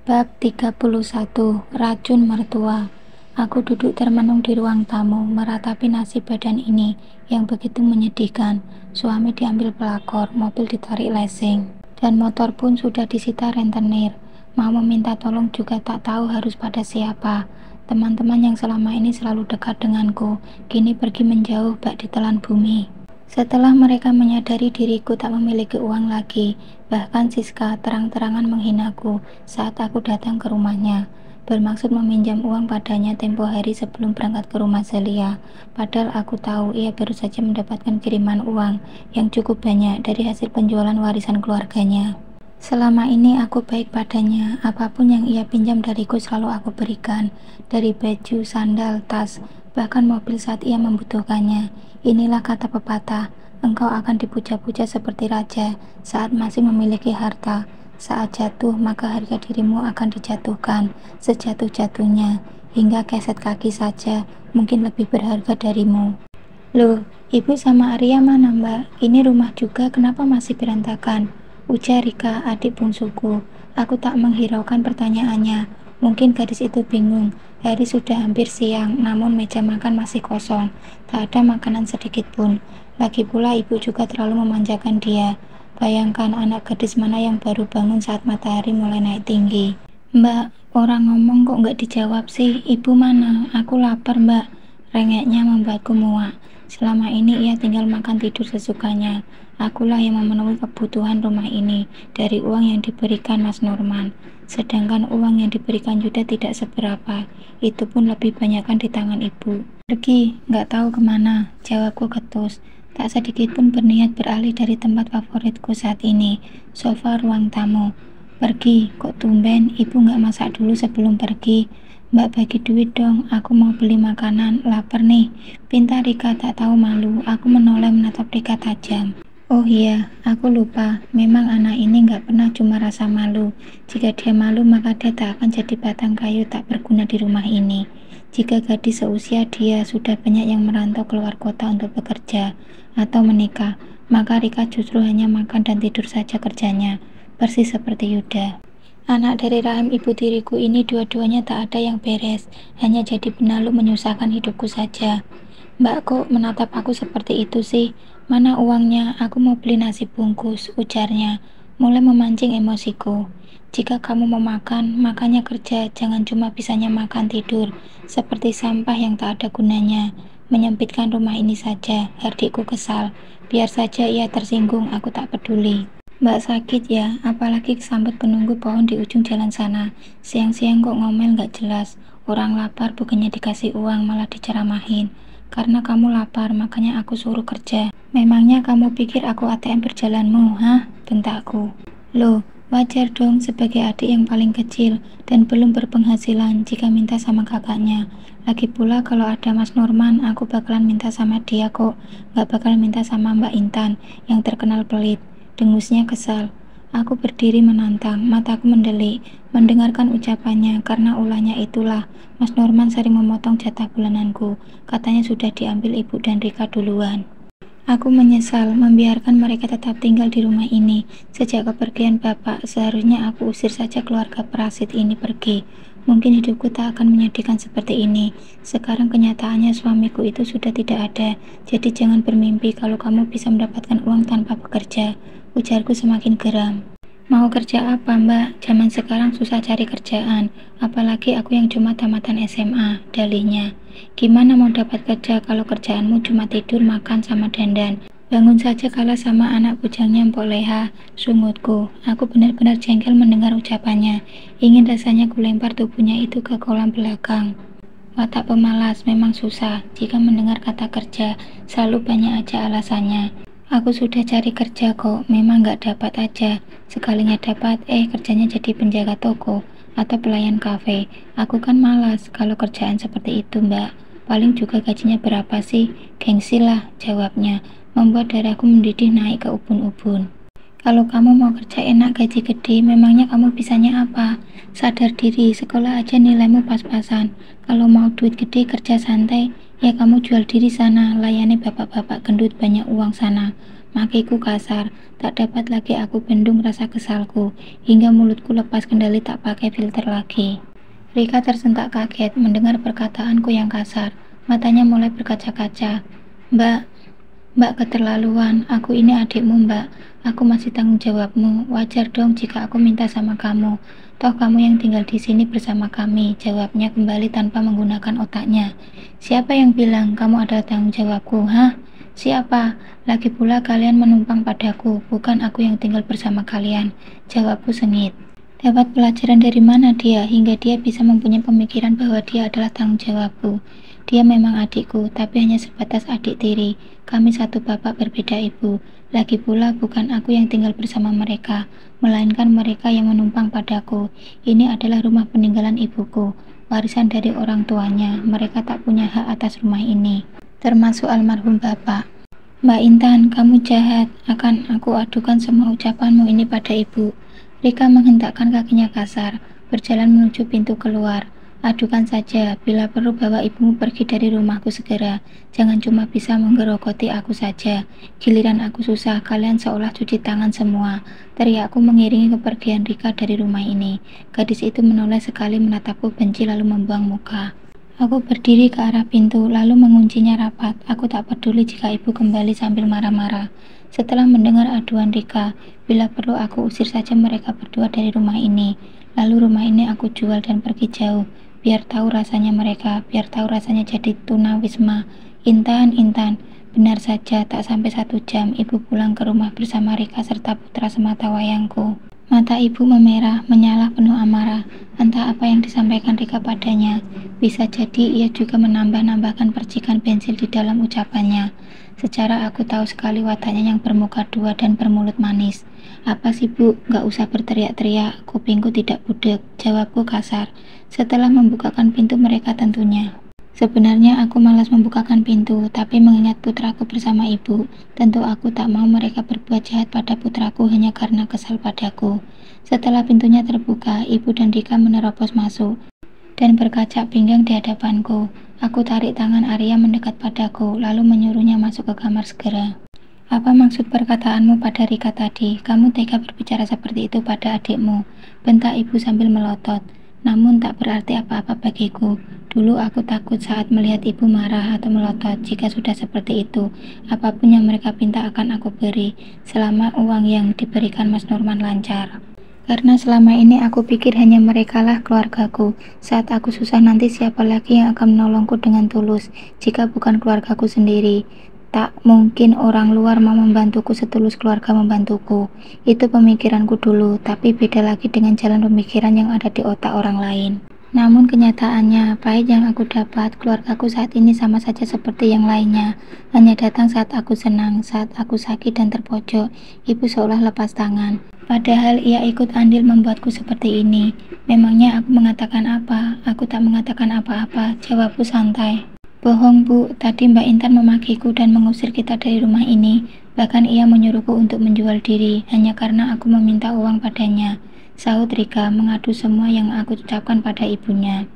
Bab 31. Racun Mertua. Aku duduk termenung di ruang tamu, meratapi nasib badan ini yang begitu menyedihkan. Suami diambil pelakor, mobil ditarik lesing, dan motor pun sudah disita rentenir. Mau meminta tolong juga tak tahu harus pada siapa. Teman-teman yang selama ini selalu dekat denganku, kini pergi menjauh bak ditelan bumi. Setelah mereka menyadari diriku tak memiliki uang lagi, bahkan Siska terang-terangan menghinaku saat aku datang ke rumahnya, bermaksud meminjam uang padanya tempo hari sebelum berangkat ke rumah Zelia. Padahal aku tahu ia baru saja mendapatkan kiriman uang yang cukup banyak dari hasil penjualan warisan keluarganya. Selama ini aku baik padanya, apapun yang ia pinjam dariku selalu aku berikan, dari baju, sandal, tas, bahkan mobil saat ia membutuhkannya. Inilah kata pepatah, engkau akan dipuja-puja seperti raja saat masih memiliki harta. Saat jatuh, maka harga dirimu akan dijatuhkan sejatuh-jatuhnya, hingga keset kaki saja mungkin lebih berharga darimu. Loh, ibu sama Arya mana mbak? Ini rumah juga, kenapa masih berantakan? Ujar Rika, adik bungsuku. Aku tak menghiraukan pertanyaannya. Mungkin gadis itu bingung. Hari sudah hampir siang, namun meja makan masih kosong. Tak ada makanan sedikit pun. Lagi pula ibu juga terlalu memanjakan dia. Bayangkan anak gadis mana yang baru bangun saat matahari mulai naik tinggi. Mbak, orang ngomong kok nggak dijawab sih? Ibu mana? Aku lapar mbak. Rengeknya membuatku muak. Selama ini ia tinggal makan tidur sesukanya. Akulah yang memenuhi kebutuhan rumah ini dari uang yang diberikan Mas Norman. Sedangkan uang yang diberikan Yuda tidak seberapa. Itu pun lebih banyakkan di tangan ibu. Pergi, nggak tahu kemana, jawabku ketus. Tak sedikit pun berniat beralih dari tempat favoritku saat ini, sofa ruang tamu. Pergi, kok tumben, ibu nggak masak dulu sebelum pergi? Mbak bagi duit dong, aku mau beli makanan, lapar nih. Pinta Rika tak tahu malu, aku menoleh menatap Rika tajam. Oh iya, aku lupa, memang anak ini nggak pernah cuma rasa malu. Jika dia malu maka dia tak akan jadi batang kayu tak berguna di rumah ini. Jika gadis seusia dia sudah banyak yang merantau keluar kota untuk bekerja atau menikah, maka Rika justru hanya makan dan tidur saja kerjanya, persis seperti Yuda. Anak dari rahim ibu tiriku ini dua-duanya tak ada yang beres, hanya jadi benalu menyusahkan hidupku saja. Mbak kok menatap aku seperti itu sih? Mana uangnya? Aku mau beli nasi bungkus, ujarnya, mulai memancing emosiku. Jika kamu mau makan, makannya kerja, jangan cuma bisanya makan tidur, seperti sampah yang tak ada gunanya. Menyempitkan rumah ini saja, hardikku kesal. Biar saja ia tersinggung, aku tak peduli. Mbak sakit ya, apalagi kesambet penunggu pohon di ujung jalan sana. Siang-siang kok ngomel gak jelas. Orang lapar bukannya dikasih uang malah diceramahin. Karena kamu lapar, makanya aku suruh kerja. Memangnya kamu pikir aku ATM berjalanmu, hah? Bentakku. Loh, wajar dong sebagai adik yang paling kecil dan belum berpenghasilan jika minta sama kakaknya. Lagi pula kalau ada Mas Norman, aku bakalan minta sama dia kok. Gak bakal minta sama Mbak Intan yang terkenal pelit. Dengusnya kesal. Aku berdiri menantang, mataku mendelik, mendengarkan ucapannya, karena ulahnya itulah Mas Norman sering memotong jatah bulananku. Katanya sudah diambil ibu dan Rika duluan. Aku menyesal membiarkan mereka tetap tinggal di rumah ini. Sejak kepergian bapak, seharusnya aku usir saja keluarga parasit ini pergi. Mungkin hidupku tak akan menyedihkan seperti ini. Sekarang kenyataannya suamiku itu sudah tidak ada. Jadi jangan bermimpi kalau kamu bisa mendapatkan uang tanpa bekerja. Ujarku semakin geram. Mau kerja apa mbak? Zaman sekarang susah cari kerjaan. Apalagi aku yang cuma tamatan SMA, dalihnya. Gimana mau dapat kerja kalau kerjaanmu cuma tidur, makan, sama dandan? Bangun saja kalah sama anak bujangnya Mpok Leha, sungutku. Aku benar-benar jengkel mendengar ucapannya. Ingin rasanya kulempar tubuhnya itu ke kolam belakang. Watak pemalas memang susah. Jika mendengar kata kerja, selalu banyak aja alasannya. Aku sudah cari kerja kok, memang gak dapat aja. Sekalinya dapat, kerjanya jadi penjaga toko atau pelayan kafe. Aku kan malas kalau kerjaan seperti itu mbak. Paling juga gajinya berapa sih? Gengsi lah, jawabnya, membuat darahku mendidih naik ke ubun-ubun. Kalau kamu mau kerja enak gaji gede, memangnya kamu bisanya apa? Sadar diri, sekolah aja nilaimu pas-pasan. Kalau mau duit gede kerja santai, ya kamu jual diri sana, layani bapak-bapak gendut banyak uang sana. Makiku kasar, tak dapat lagi aku bendung rasa kesalku, hingga mulutku lepas kendali tak pakai filter lagi. Rika tersentak kaget mendengar perkataanku yang kasar. Matanya mulai berkaca-kaca. Mbak, Mbak keterlaluan, aku ini adikmu Mbak, aku masih tanggung jawabmu, wajar dong jika aku minta sama kamu. Toh kamu yang tinggal di sini bersama kami, jawabnya kembali tanpa menggunakan otaknya. Siapa yang bilang kamu adalah tanggung jawabku, hah? Siapa? Lagi pula kalian menumpang padaku, bukan aku yang tinggal bersama kalian, jawabku sengit. Dapat pelajaran dari mana dia hingga dia bisa mempunyai pemikiran bahwa dia adalah tanggung jawabku. Dia memang adikku, tapi hanya sebatas adik tiri. Kami satu bapak berbeda ibu. Lagi pula bukan aku yang tinggal bersama mereka, melainkan mereka yang menumpang padaku. Ini adalah rumah peninggalan ibuku, warisan dari orang tuanya. Mereka tak punya hak atas rumah ini, termasuk almarhum bapak. Mbak Intan, kamu jahat. Akan aku adukan semua ucapanmu ini pada ibu. Rika menghentakkan kakinya kasar, berjalan menuju pintu keluar. Adukan saja, bila perlu bawa ibumu pergi dari rumahku segera. Jangan cuma bisa menggerogoti aku saja. Giliran aku susah, kalian seolah cuci tangan semua. Teriakku mengiringi kepergian Rika dari rumah ini. Gadis itu menoleh sekali menatapku benci lalu membuang muka. Aku berdiri ke arah pintu, lalu menguncinya rapat. Aku tak peduli jika ibu kembali sambil marah-marah. Setelah mendengar aduan Rika, bila perlu aku usir saja mereka berdua dari rumah ini. Lalu rumah ini aku jual dan pergi jauh. Biar tahu rasanya mereka, biar tahu rasanya jadi tunawisma. Intan, Intan. Benar saja, tak sampai 1 jam, ibu pulang ke rumah bersama Rika serta putra semata wayangku. Mata ibu memerah, menyala penuh amarah. Entah apa yang disampaikan Rika padanya. Bisa jadi ia juga menambah-nambahkan percikan pensil di dalam ucapannya. Secara aku tahu sekali wataknya yang bermuka dua dan bermulut manis. Apa sih bu, gak usah berteriak-teriak, kupingku tidak budek, jawabku kasar. Setelah membukakan pintu mereka tentunya. Sebenarnya aku malas membukakan pintu, tapi mengingat putraku bersama ibu, tentu aku tak mau mereka berbuat jahat pada putraku hanya karena kesal padaku. Setelah pintunya terbuka, ibu dan Rika menerobos masuk dan berkacak pinggang di hadapanku. Aku tarik tangan Arya mendekat padaku, lalu menyuruhnya masuk ke kamar segera. Apa maksud perkataanmu pada Rika tadi? Kamu tega berbicara seperti itu pada adikmu, bentak ibu sambil melotot. Namun tak berarti apa-apa bagiku. Dulu aku takut saat melihat ibu marah atau melotot. Jika sudah seperti itu, apapun yang mereka minta akan aku beri, selama uang yang diberikan Mas Nurman lancar. Karena selama ini aku pikir hanya merekalah keluargaku. Saat aku susah nanti siapa lagi yang akan menolongku dengan tulus, jika bukan keluargaku sendiri. Tak mungkin orang luar mau membantuku setulus keluarga membantuku. Itu pemikiranku dulu, tapi beda lagi dengan jalan pemikiran yang ada di otak orang lain. Namun kenyataannya, pahit yang aku dapat, keluargaku saat ini sama saja seperti yang lainnya. Hanya datang saat aku senang, saat aku sakit dan terpojok, ibu seolah lepas tangan. Padahal ia ikut andil membuatku seperti ini. Memangnya aku mengatakan apa? Aku tak mengatakan apa-apa, jawabku santai. Bohong bu, tadi Mbak Intan memakiku dan mengusir kita dari rumah ini. Bahkan ia menyuruhku untuk menjual diri, hanya karena aku meminta uang padanya, sahut Rika mengadu semua yang aku ucapkan pada ibunya.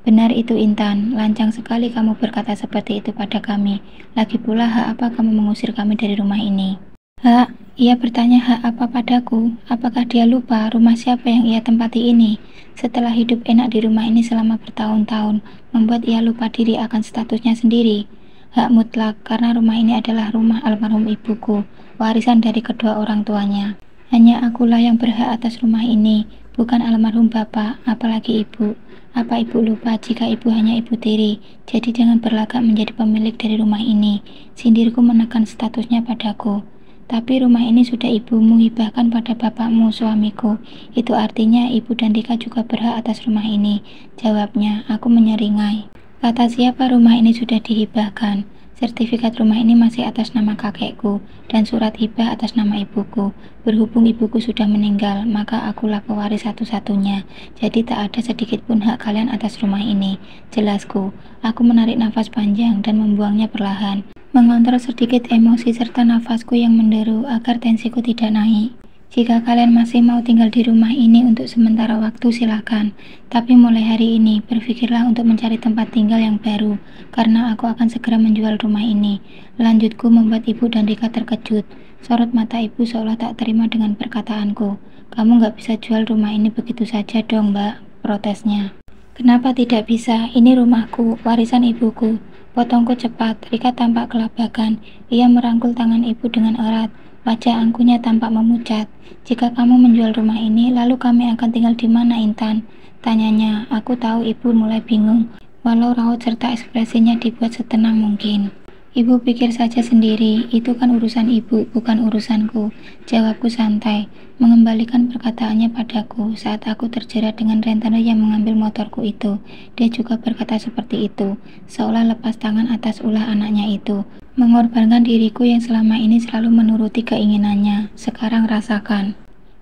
Benar itu Intan, lancang sekali kamu berkata seperti itu pada kami. Lagi pula hak apa kamu mengusir kami dari rumah ini? Hak? Ia bertanya hak apa padaku? Apakah dia lupa rumah siapa yang ia tempati ini? Setelah hidup enak di rumah ini selama bertahun-tahun, membuat ia lupa diri akan statusnya sendiri. Hak mutlak, karena rumah ini adalah rumah almarhum ibuku, warisan dari kedua orang tuanya. Hanya akulah yang berhak atas rumah ini, bukan almarhum bapak, apalagi ibu. Apa ibu lupa jika ibu hanya ibu tiri? Jadi jangan berlagak menjadi pemilik dari rumah ini. Sindirku menekan statusnya padaku. Tapi rumah ini sudah ibumu hibahkan pada bapakmu, suamiku. Itu artinya ibu dan Rika juga berhak atas rumah ini, jawabnya. Aku menyeringai. Kata siapa rumah ini sudah dihibahkan? Sertifikat rumah ini masih atas nama kakekku, dan surat hibah atas nama ibuku. Berhubung ibuku sudah meninggal, maka akulah pewaris satu-satunya. Jadi tak ada sedikit pun hak kalian atas rumah ini. Jelasku. Aku menarik nafas panjang dan membuangnya perlahan, mengontrol sedikit emosi serta nafasku yang menderu agar tensiku tidak naik. Jika kalian masih mau tinggal di rumah ini untuk sementara waktu, silakan. Tapi mulai hari ini, berpikirlah untuk mencari tempat tinggal yang baru, karena aku akan segera menjual rumah ini. Lanjutku membuat ibu dan Rika terkejut. Sorot mata ibu seolah tak terima dengan perkataanku. Kamu nggak bisa jual rumah ini begitu saja dong, Mbak, protesnya. Kenapa tidak bisa? Ini rumahku, warisan ibuku. Potongku cepat. Rika tampak kelabakan. Ia merangkul tangan ibu dengan erat. Wajah angkuhnya tampak memucat. Jika kamu menjual rumah ini, lalu kami akan tinggal di mana, Intan? Tanyanya. Aku tahu ibu mulai bingung, walau raut serta ekspresinya dibuat setenang mungkin. Ibu pikir saja sendiri, itu kan urusan ibu, bukan urusanku. Jawabku santai, mengembalikan perkataannya padaku saat aku terjerat dengan rentenir yang mengambil motorku itu. Dia juga berkata seperti itu, seolah lepas tangan atas ulah anaknya itu. Mengorbankan diriku yang selama ini selalu menuruti keinginannya. Sekarang rasakan.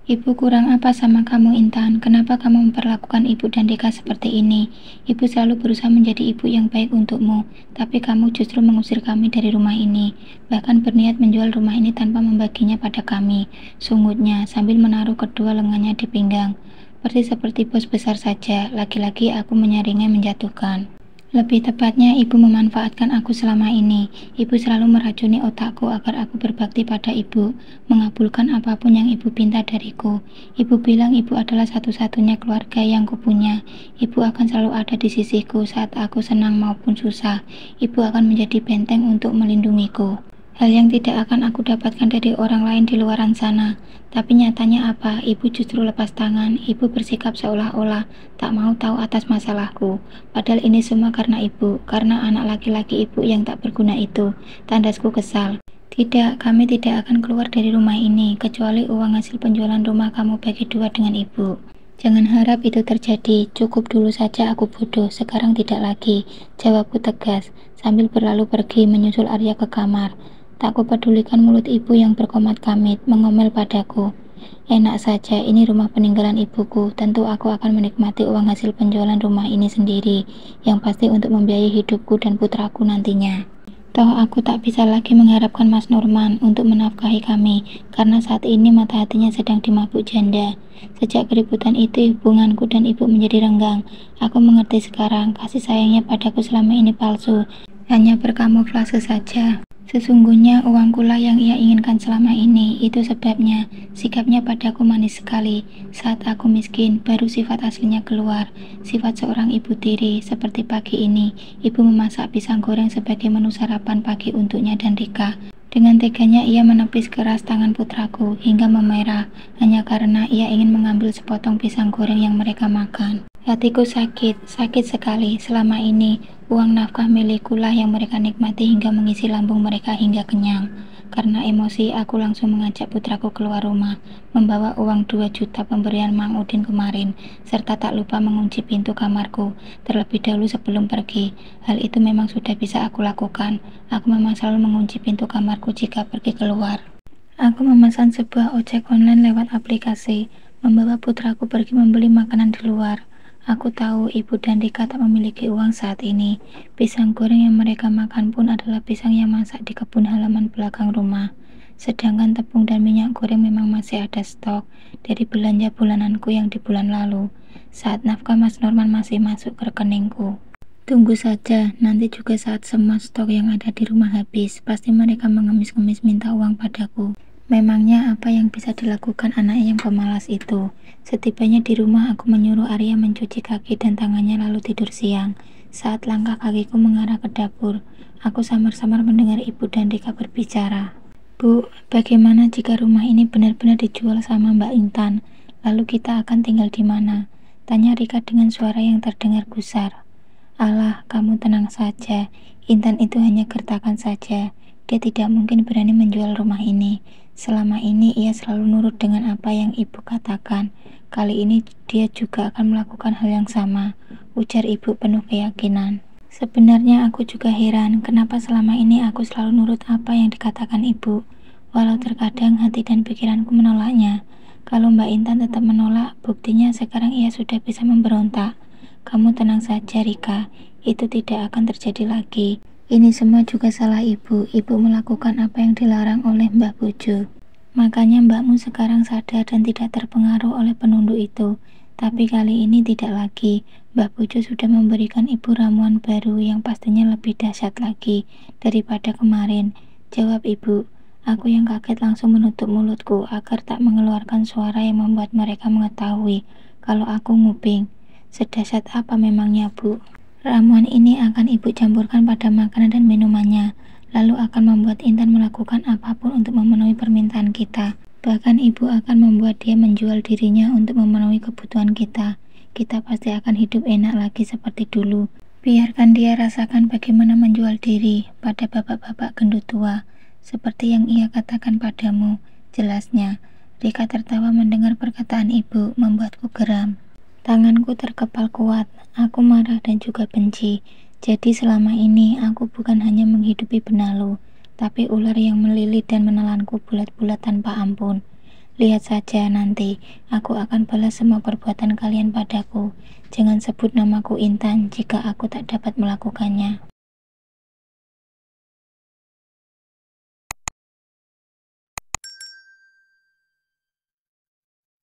Ibu kurang apa sama kamu, Intan? Kenapa kamu memperlakukan ibu dan Dika seperti ini? Ibu selalu berusaha menjadi ibu yang baik untukmu, tapi kamu justru mengusir kami dari rumah ini, bahkan berniat menjual rumah ini tanpa membaginya pada kami, sungutnya sambil menaruh kedua lengannya di pinggang. Persis seperti bos besar saja, lagi-lagi aku menyaringnya menjatuhkan. Lebih tepatnya, ibu memanfaatkan aku selama ini. Ibu selalu meracuni otakku agar aku berbakti pada ibu, mengabulkan apapun yang ibu pinta dariku. Ibu bilang ibu adalah satu-satunya keluarga yang kupunya. Ibu akan selalu ada di sisiku saat aku senang maupun susah. Ibu akan menjadi benteng untuk melindungiku. Hal yang tidak akan aku dapatkan dari orang lain di luaran sana. Tapi nyatanya apa? Ibu justru lepas tangan. Ibu bersikap seolah-olah tak mau tahu atas masalahku. Padahal ini semua karena ibu, karena anak laki-laki ibu yang tak berguna itu. Tandasku kesal. Tidak, kami tidak akan keluar dari rumah ini, kecuali uang hasil penjualan rumah kamu bagi dua dengan ibu. Jangan harap itu terjadi. Cukup dulu saja aku bodoh, sekarang tidak lagi. Jawabku tegas, sambil berlalu pergi menyusul Arya ke kamar. Tak kupedulikan mulut ibu yang berkomat kamit, mengomel padaku. Enak saja, ini rumah peninggalan ibuku. Tentu aku akan menikmati uang hasil penjualan rumah ini sendiri, yang pasti untuk membiayai hidupku dan putraku nantinya. Toh aku tak bisa lagi mengharapkan Mas Nurman untuk menafkahi kami, karena saat ini mata hatinya sedang dimabuk janda. Sejak keributan itu, hubunganku dan ibu menjadi renggang. Aku mengerti sekarang, kasih sayangnya padaku selama ini palsu, hanya berkamuflase saja. Sesungguhnya uangkulah yang ia inginkan selama ini. Itu sebabnya sikapnya padaku manis sekali. Saat aku miskin, baru sifat aslinya keluar, sifat seorang ibu tiri. Seperti pagi ini, ibu memasak pisang goreng sebagai menu sarapan pagi untuknya dan Rika. Dengan teganya ia menepis keras tangan putraku hingga memerah, hanya karena ia ingin mengambil sepotong pisang goreng yang mereka makan. Hatiku sakit, sakit sekali. Selama ini, uang nafkah milikkulah yang mereka nikmati hingga mengisi lambung mereka hingga kenyang. Karena emosi, aku langsung mengajak putraku keluar rumah, membawa uang 2 juta pemberian Mang Udin kemarin, serta tak lupa mengunci pintu kamarku terlebih dahulu sebelum pergi. Hal itu memang sudah bisa aku lakukan. Aku memang selalu mengunci pintu kamarku jika pergi keluar. Aku memesan sebuah ojek online lewat aplikasi, membawa putraku pergi membeli makanan di luar. Aku tahu ibu dan Rika tak memiliki uang saat ini. Pisang goreng yang mereka makan pun adalah pisang yang masak di kebun halaman belakang rumah. Sedangkan tepung dan minyak goreng memang masih ada stok dari belanja bulananku yang di bulan lalu, saat nafkah Mas Norman masih masuk ke rekeningku. Tunggu saja, nanti juga saat semua stok yang ada di rumah habis, pasti mereka mengemis-ngemis minta uang padaku. Memangnya apa yang bisa dilakukan anak yang pemalas itu? Setibanya di rumah, aku menyuruh Arya mencuci kaki dan tangannya lalu tidur siang. Saat langkah kakiku mengarah ke dapur, aku samar-samar mendengar ibu dan Rika berbicara. Bu, bagaimana jika rumah ini benar-benar dijual sama Mbak Intan? Lalu kita akan tinggal di mana? Tanya Rika dengan suara yang terdengar gusar. Alah, kamu tenang saja. Intan itu hanya gertakan saja. Dia tidak mungkin berani menjual rumah ini. Selama ini ia selalu nurut dengan apa yang ibu katakan. Kali ini dia juga akan melakukan hal yang sama, ujar ibu penuh keyakinan. Sebenarnya aku juga heran kenapa selama ini aku selalu nurut apa yang dikatakan ibu, walau terkadang hati dan pikiranku menolaknya. Kalau Mbak Intan tetap menolak, buktinya sekarang ia sudah bisa memberontak. Kamu tenang saja Rika, itu tidak akan terjadi lagi. Ini semua juga salah ibu. Ibu melakukan apa yang dilarang oleh Mbah Bojo. Makanya mbakmu sekarang sadar dan tidak terpengaruh oleh penunduk itu. Tapi kali ini tidak lagi. Mbak Pujo sudah memberikan ibu ramuan baru yang pastinya lebih dahsyat lagi daripada kemarin. Jawab ibu. Aku yang kaget langsung menutup mulutku agar tak mengeluarkan suara yang membuat mereka mengetahui kalau aku nguping. Sedahsyat apa memangnya, Bu? Ramuan ini akan ibu campurkan pada makanan dan minumannya, lalu akan membuat Intan melakukan apapun untuk memenuhi permintaan kita. Bahkan ibu akan membuat dia menjual dirinya untuk memenuhi kebutuhan kita. Kita pasti akan hidup enak lagi seperti dulu. Biarkan dia rasakan bagaimana menjual diri pada bapak-bapak gendut tua, seperti yang ia katakan padamu. Jelasnya, Rika tertawa mendengar perkataan ibu, membuatku geram. Tanganku terkepal kuat, aku marah dan juga benci. Jadi selama ini aku bukan hanya menghidupi benalu, tapi ular yang melilit dan menelanku bulat-bulat tanpa ampun. Lihat saja nanti, aku akan balas semua perbuatan kalian padaku. Jangan sebut namaku Intan jika aku tak dapat melakukannya.